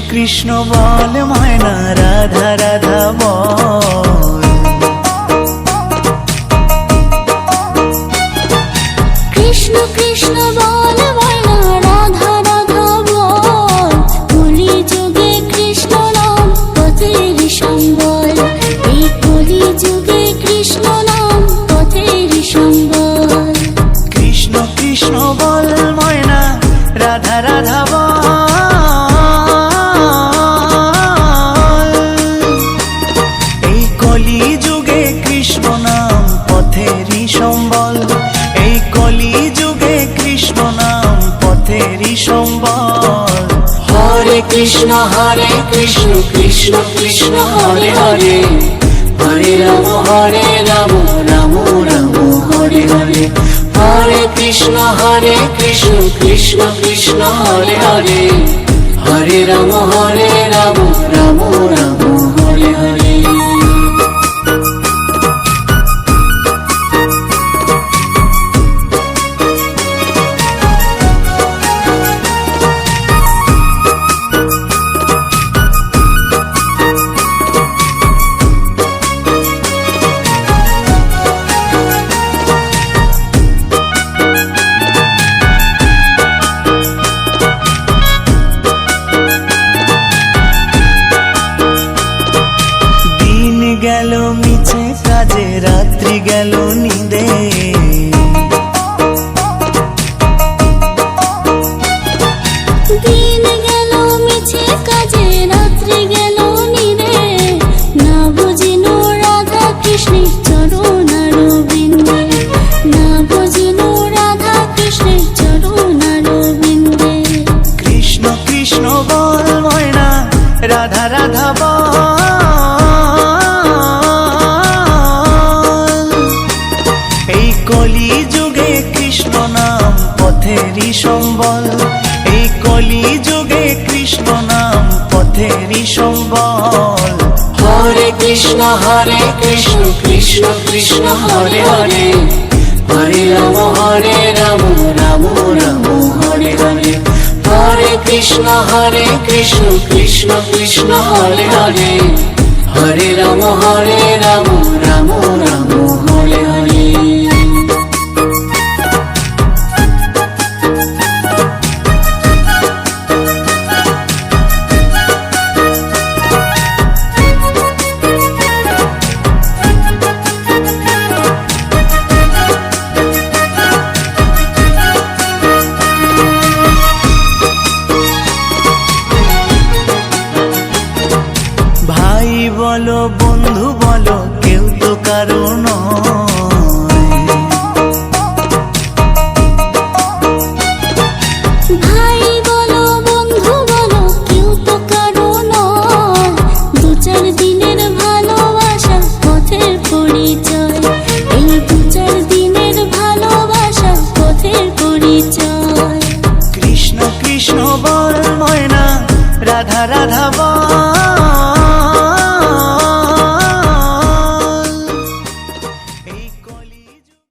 কৃষ্ণ বল ময়না, রাধা রাধা বল। কৃষ্ণ কৃষ্ণ বল ময়না, রাধা রাধা বল। কলি যুগে কৃষ্ণ নাম পথের সম্বল, এই কলি যুগে কৃষ্ণ নাম পথের সম্বল। কৃষ্ণ কৃষ্ণ বল ময়না, রাধা রাধা বল। এই কলি যুগে কৃষ্ণ নাম পথেরই সম্বল, এই কলি যুগে কৃষ্ণ নাম পথেরই সম্বল। হরে কৃষ্ণ কৃষ্ণ কৃষ্ণ হরে হরে, হরে রাম রাম রাম হরে হরে। হরে কৃষ্ণ কৃষ্ণ কৃষ্ণ হরে হরে, হরে রাম রাম রাম হরে হরে। গেল মিছে কাজে, রাত্রি গেল নিদে। দিন গেল মিছে কাজে, রাত্রি গেল নিরে। না বুঝিল রাধা কৃষ্ণের চরণ অরবিন্দে, না বুঝিল রাধা কৃষ্ণের চরণ অরবিন্দে। কৃষ্ণ কৃষ্ণ বল ময়না, রাধা রাধা বল। এই কলি যুগে কৃষ্ণ নাম পথেরই সম্বল, এই কলি যুগে কৃষ্ণ নাম পথেরই সম্বল। হরে কৃষ্ণ কৃষ্ণ কৃষ্ণ হরে হরে, হরে রাম রাম রাম হরে হরে। হরে কৃষ্ণ কৃষ্ণ কৃষ্ণ হরে হরে, হরে রাম রাম রাম হরে হরে। ভাই বলো বন্ধু বলো, কেউ তো কারো নয়। ভাই বলো বন্ধু বলো, কেউ তো কারো নয়। দু চার দিনের ভালোবাসা পথের পরিচয়, এই দু চার দিনের ভালোবাসা পথের পরিচয়। কৃষ্ণ কৃষ্ণ বল ময়না, রাধা রাধা